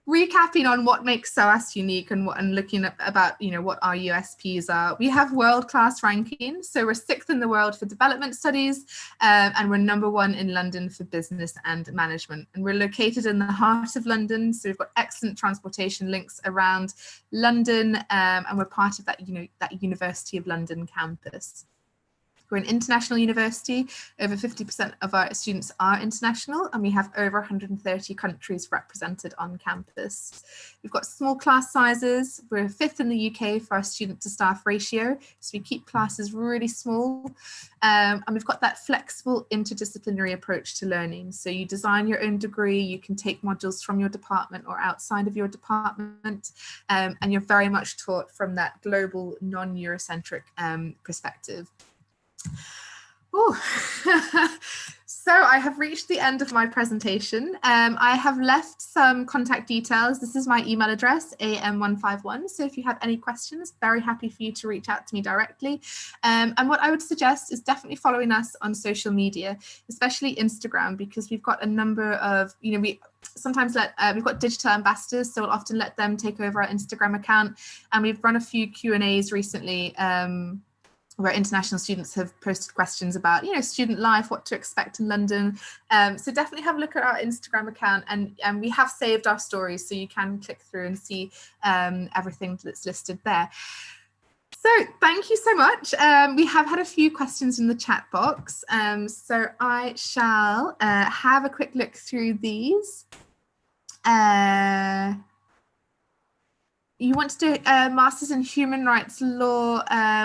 Recapping on what makes SOAS unique and looking at about, what our USPs are. We have world-class ranking. So we're 6th in the world for development studies, and we're #1 in London for business and management. And we're located in the heart of London. So we've got excellent transportation links around London, and we're part of that, that University of London campus. We're an international university. Over 50% of our students are international, and we have over 130 countries represented on campus. We've got small class sizes. We're 5th in the UK for our student to staff ratio, so we keep classes really small. And we've got that flexible interdisciplinary approach to learning. So you design your own degree, you can take modules from your department or outside of your department, and you're very much taught from that global non-Eurocentric perspective. Oh, so I have reached the end of my presentation. I have left some contact details. This is my email address, am151. So if you have any questions, very happy for you to reach out to me directly. And what I would suggest is definitely following us on social media, especially Instagram, because we've got a number of, we sometimes we've got digital ambassadors, so we'll often let them take over our Instagram account. And we've run a few Q&As recently, where international students have posted questions about, student life, what to expect in London. So definitely have a look at our Instagram account, and we have saved our stories, so you can click through and see everything that's listed there. So thank you so much. We have had a few questions in the chat box, so I shall have a quick look through these. You want to do a Masters in Human Rights Law.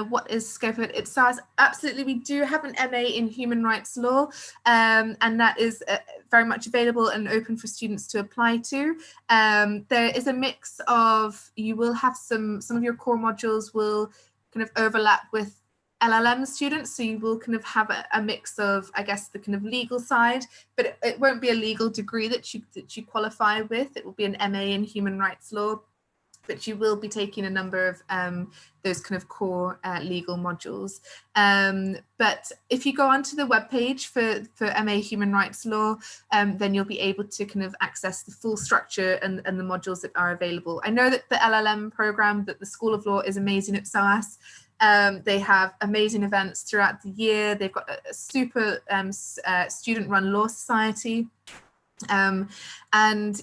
What is scope of it? It says absolutely, we do have an MA in Human Rights Law, and that is very much available and open for students to apply to. There is a mix of, you will have some of your core modules will kind of overlap with LLM students, so you will kind of have a mix of, I guess, the kind of legal side, but it won't be a legal degree that you qualify with. It will be an MA in Human Rights Law, but you will be taking a number of those kind of core legal modules. But if you go onto the webpage for MA Human Rights Law, then you'll be able to kind of access the full structure and the modules that are available. I know that the LLM program, that the School of Law is amazing at SOAS. They have amazing events throughout the year. They've got a super student-run law society. And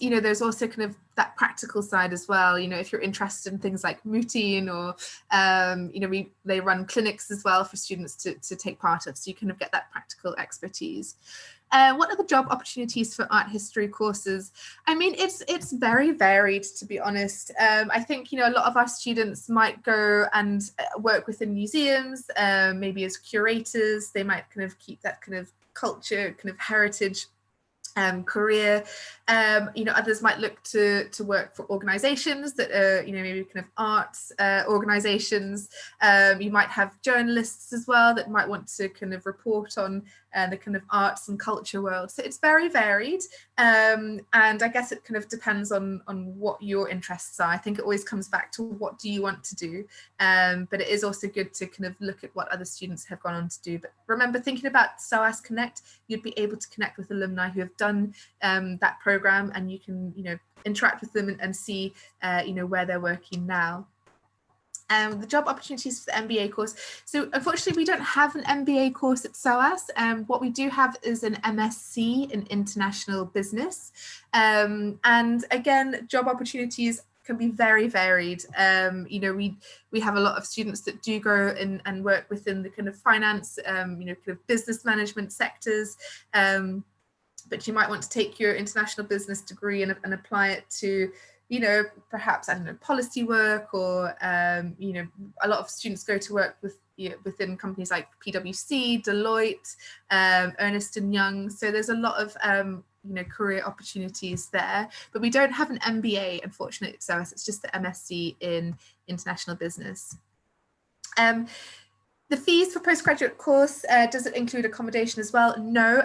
there's also kind of that practical side as well. If you're interested in things like mooting, or they run clinics as well for students to take part of, so you kind of get that practical expertise. What are the job opportunities for art history courses? I mean, it's very varied, to be honest. I think, a lot of our students might go and work within museums, maybe as curators. They might kind of keep that kind of culture, kind of heritage career. Others might look to work for organizations that are, maybe kind of arts organizations. You might have journalists as well that might want to kind of report on the kind of arts and culture world. So it's very varied. And I guess it kind of depends on what your interests are. I think it always comes back to what do you want to do? But it is also good to kind of look at what other students have gone on to do. But remember, thinking about SOAS Connect, you'd be able to connect with alumni who have done that program, and you can, interact with them and see, where they're working now. The job opportunities for the MBA course. So unfortunately, we don't have an MBA course at SOAS. What we do have is an MSc in International Business. And again, job opportunities can be very varied. We have a lot of students that do go and work within the kind of finance, kind of business management sectors. But you might want to take your international business degree and apply it to, perhaps, I don't know, policy work, or, a lot of students go to work within companies like PwC, Deloitte, Ernst & Young. So there's a lot of, career opportunities there, but we don't have an MBA, unfortunately, so it's just the MSc in International Business. The fees for postgraduate course, does it include accommodation as well? No,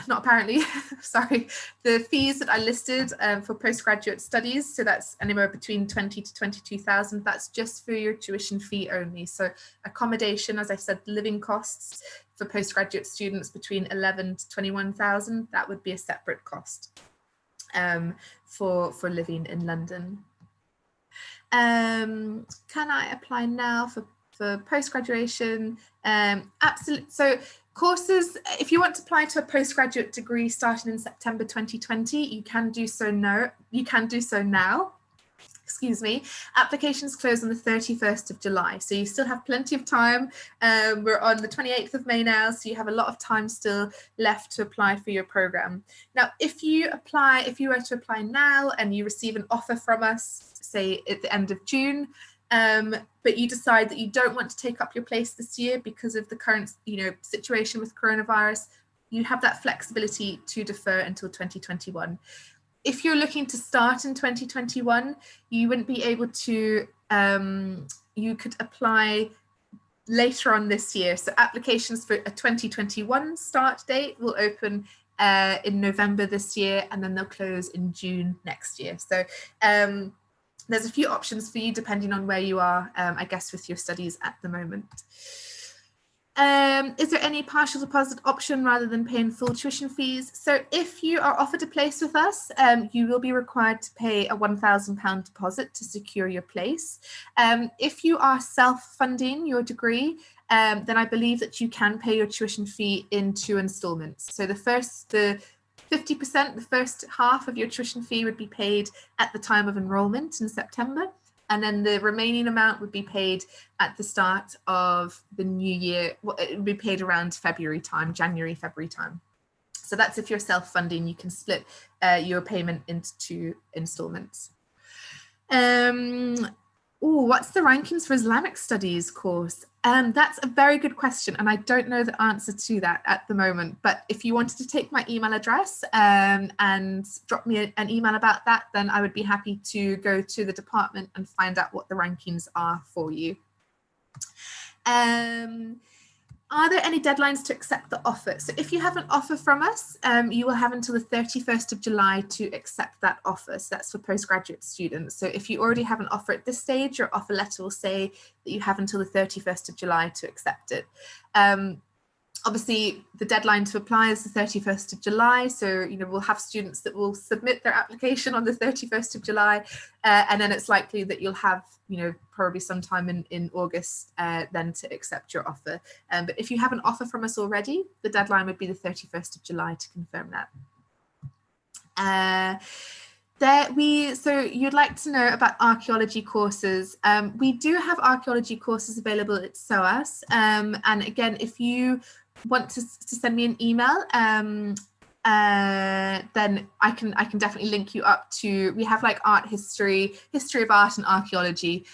not apparently, sorry. The fees that I listed for postgraduate studies, so that's anywhere between 20 to 22,000, that's just for your tuition fee only. So accommodation, as I said, living costs for postgraduate students between 11 to 21,000, that would be a separate cost for living in London. Can I apply now for post-graduation? Absolutely. So courses, if you want to apply to a postgraduate degree starting in September 2020, you can do so now. Excuse me. Applications close on the 31st of July. So you still have plenty of time. We're on the 28th of May now, so you have a lot of time still left to apply for your program. Now, if you were to apply now and you receive an offer from us, say at the end of June, but you decide that you don't want to take up your place this year because of the current, situation with coronavirus, you have that flexibility to defer until 2021. If you're looking to start in 2021, you wouldn't be able to, you could apply later on this year. So applications for a 2021 start date will open in November this year, and then they'll close in June next year. So there's a few options for you depending on where you are, I guess, with your studies at the moment. Is there any partial deposit option rather than paying full tuition fees? So if you are offered a place with us, you will be required to pay a £1,000 deposit to secure your place. If you are self-funding your degree, then I believe that you can pay your tuition fee in 2 installments. So the 50%, the first half of your tuition fee would be paid at the time of enrollment in September, and then the remaining amount would be paid at the start of the new year. It would be paid around February time, January, February time. So that's if you're self-funding, you can split your payment into 2 installments. What's the rankings for Islamic Studies course? That's a very good question, and I don't know the answer to that at the moment. But if you wanted to take my email address and drop me an email about that, then I would be happy to go to the department and find out what the rankings are for you. Are there any deadlines to accept the offer? So if you have an offer from us, you will have until the 31st of July to accept that offer. So that's for postgraduate students. So if you already have an offer at this stage, your offer letter will say that you have until the 31st of July to accept it. Obviously, the deadline to apply is the 31st of July. So, we'll have students that will submit their application on the 31st of July. And then it's likely that you'll have, probably sometime in August then to accept your offer. But if you have an offer from us already, the deadline would be the 31st of July to confirm that. So you'd like to know about archaeology courses. We do have archaeology courses available at SOAS. And again, if you want to send me an email, then I can definitely link you up to, we have like art history, history of art and archaeology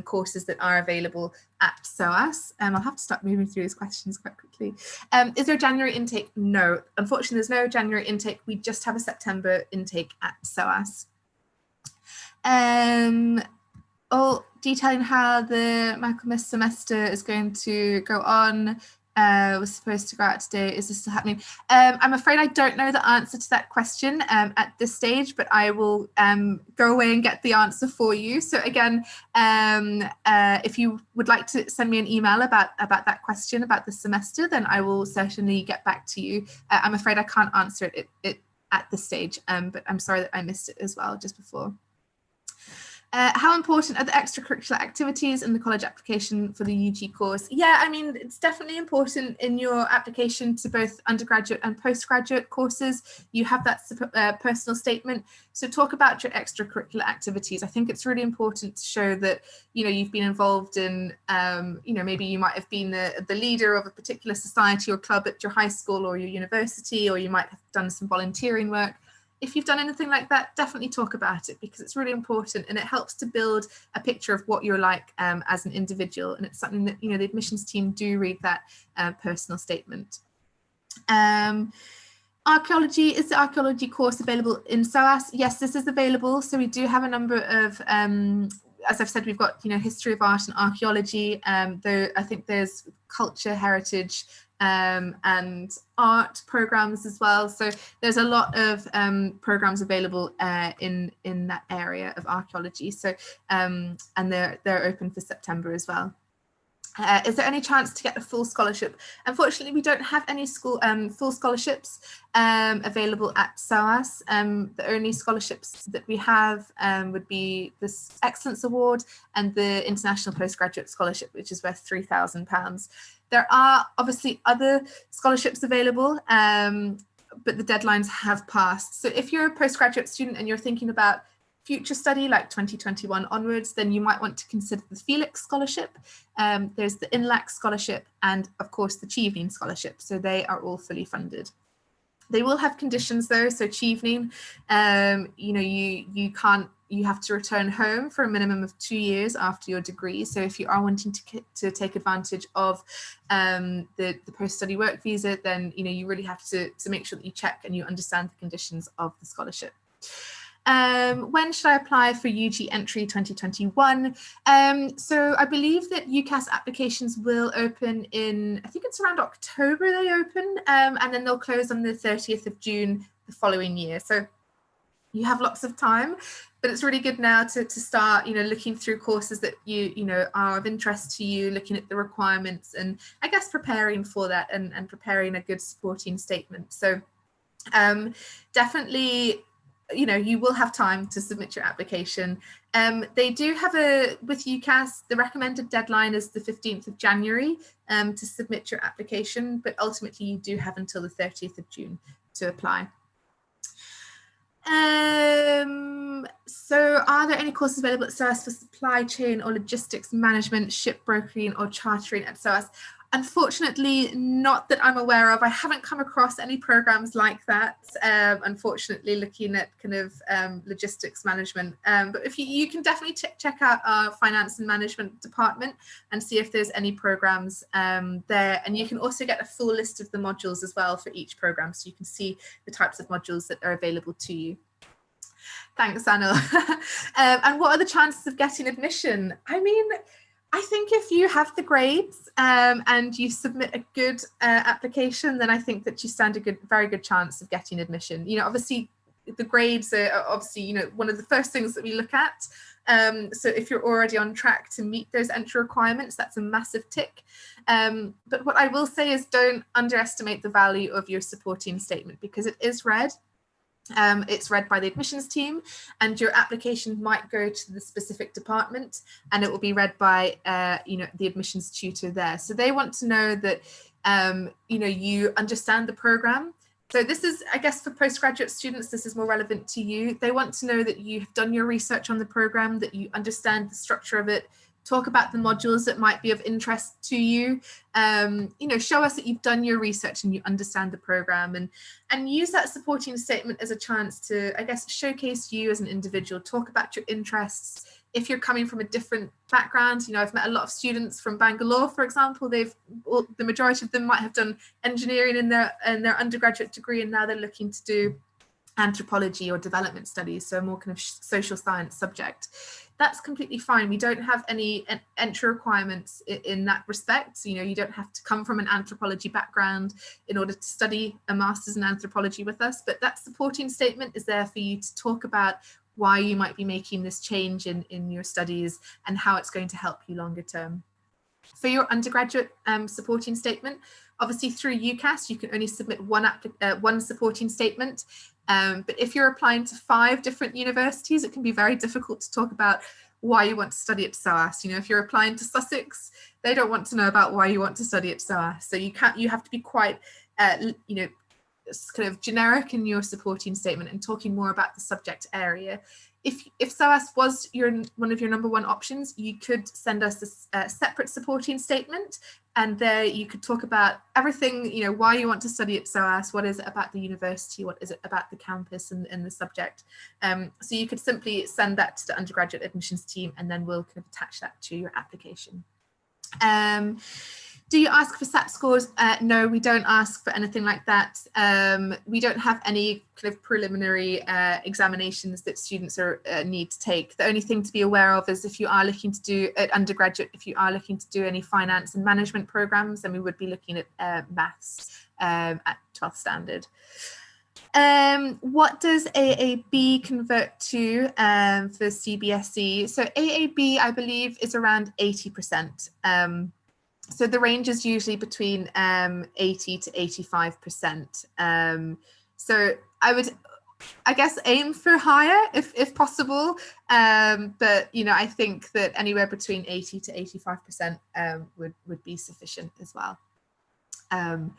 courses that are available at SOAS. I'll have to start moving through these questions quite quickly. Is there a January intake? No, unfortunately there's no January intake. We just have a September intake at SOAS. All detailing how the Michaelmas semester is going to go on. Was supposed to go out today. Is this still happening? I'm afraid I don't know the answer to that question at this stage, but I will go away and get the answer for you. So again, if you would like to send me an email about that question about the semester, then I will certainly get back to you. I'm afraid I can't answer it at this stage, but I'm sorry that I missed it as well just before. How important are the extracurricular activities in the college application for the UG course? Yeah, I mean, it's definitely important in your application to both undergraduate and postgraduate courses. You have that personal statement. So talk about your extracurricular activities. I think it's really important to show that, you know, you've been involved in, you know, maybe you might have been the leader of a particular society or club at your high school or your university, or you might have done some volunteering work. If you've done anything like that, definitely talk about it, because it's really important and it helps to build a picture of what you're like as an individual. And it's something that, you know, the admissions team do read that personal statement. Archaeology, is the archaeology course available in SOAS? Yes, this is available. So we do have a number of, as I've said, we've got, you know, history of art and archaeology. Though I think there's culture, heritage, and art programs as well. So there's a lot of programs available in that area of archaeology. So and they're open for September as well. Is there any chance to get a full scholarship? Unfortunately, we don't have any full scholarships available at SOAS. The only scholarships that we have would be this Excellence Award and the International Postgraduate Scholarship, which is worth £3,000. There are obviously other scholarships available, but the deadlines have passed. So if you're a postgraduate student and you're thinking about future study like 2021 onwards, then you might want to consider the Felix Scholarship. There's the INLAC Scholarship and of course the Chevening Scholarship. So they are all fully funded. They will have conditions though. So Chevening, you know, you have to return home for a minimum of 2 years after your degree. So if you are wanting to take advantage of the post-study work visa, then, you know, you really have to make sure that you check and you understand the conditions of the scholarship. When should I apply for UG entry 2021? So I believe that UCAS applications will open in, I think it's around October they open, and then they'll close on the 30th of June the following year. So you have lots of time, but it's really good now to start, you know, looking through courses that you know are of interest to you, looking at the requirements, and I guess preparing for that and preparing a good supporting statement. So definitely, you know, you will have time to submit your application. They do have with UCAS, the recommended deadline is the 15th of January to submit your application, but ultimately you do have until the 30th of June to apply. So are there any courses available at SOAS for supply chain or logistics management, ship brokering or chartering at SOAS? Unfortunately, not that I'm aware of. I haven't come across any programs like that, unfortunately, looking at kind of logistics management. But if you can definitely check out our finance and management department and see if there's any programs there. And you can also get a full list of the modules as well for each program, so you can see the types of modules that are available to you. Thanks, Anil. And what are the chances of getting admission? I mean, I think if you have the grades and you submit a good application, then I think that you stand a very good chance of getting admission. You know, obviously the grades are obviously, you know, one of the first things that we look at. So if you're already on track to meet those entry requirements, that's a massive tick. But what I will say is don't underestimate the value of your supporting statement, because it is read. It's read by the admissions team, and your application might go to the specific department and it will be read by you know, the admissions tutor there. So they want to know that you know, you understand the program. So this is, I guess, for postgraduate students, this is more relevant to you. They want to know that you've done your research on the program, that you understand the structure of it. talk about the modules that might be of interest to you. You know, show us that you've done your research and you understand the program, and use that supporting statement as a chance to, I guess, showcase you as an individual, talk about your interests. If you're coming from a different background, you know, I've met a lot of students from Bangalore, for example. The majority of them might have done engineering in their undergraduate degree, and now they're looking to do anthropology or development studies, so a more kind of social science subject. That's completely fine. We don't have any entry requirements in that respect. So, you know, you don't have to come from an anthropology background in order to study a master's in anthropology with us, but that supporting statement is there for you to talk about why you might be making this change in your studies and how it's going to help you longer term. For your undergraduate supporting statement, obviously through UCAS, you can only submit one supporting statement. But if you're applying to 5 different universities, it can be very difficult to talk about why you want to study at SOAS. You know, if you're applying to Sussex, they don't want to know about why you want to study at SOAS. So you have to be quite, you know, kind of generic in your supporting statement and talking more about the subject area. If SOAS was one of your number 1 options, you could send us a separate supporting statement, and there you could talk about everything, you know, why you want to study at SOAS, what is it about the university, what is it about the campus and the subject. So you could simply send that to the undergraduate admissions team, and then we'll kind of attach that to your application. Do you ask for SAT scores? No, we don't ask for anything like that. We don't have any kind of preliminary examinations that students need to take. The only thing to be aware of is if you are looking to do at undergraduate, if you are looking to do any finance and management programs, then we would be looking at maths at 12th standard. What does AAB convert to for CBSE? So AAB, I believe, is around 80%. So the range is usually between 80 to 85%. So I would, I guess, aim for higher if possible. But, you know, I think that anywhere between 80 to 85% would be sufficient as well. I'm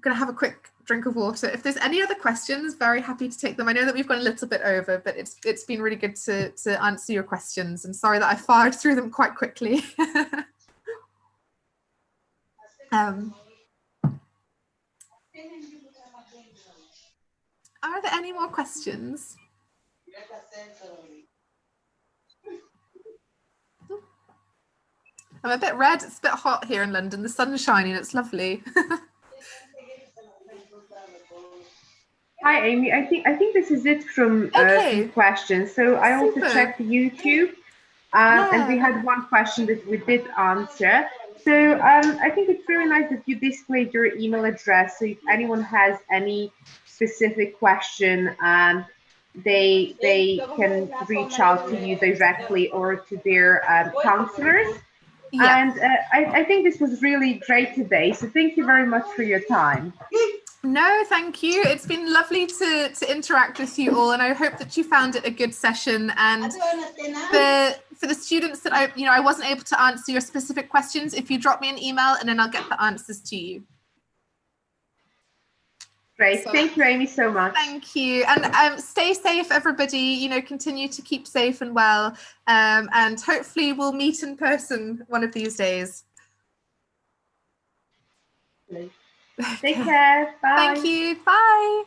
going to have a quick drink of water. If there's any other questions, very happy to take them. I know that we've gone a little bit over, but it's been really good to answer your questions. And sorry that I fired through them quite quickly. Are there any more questions? I'm a bit red. It's a bit hot here in London. The sun's shining. It's lovely. Hi, Amy. I think this is it from questions. So I also checked YouTube, and we had one question that we did answer. So I think it's really nice that you displayed your email address. So if anyone has any specific question, they can reach out to you directly or to their counselors. Yeah. And I think this was really great today. So thank you very much for your time. No, thank you. It's been lovely to interact with you all, and I hope that you found it a good session. And for the students that I wasn't able to answer your specific questions, if you drop me an email and then I'll get the answers to you. Great. So, thank you, Amy, so much. Thank you. And stay safe, everybody. You know, continue to keep safe and well. And hopefully we'll meet in person one of these days. Take care. Bye. Thank you. Bye.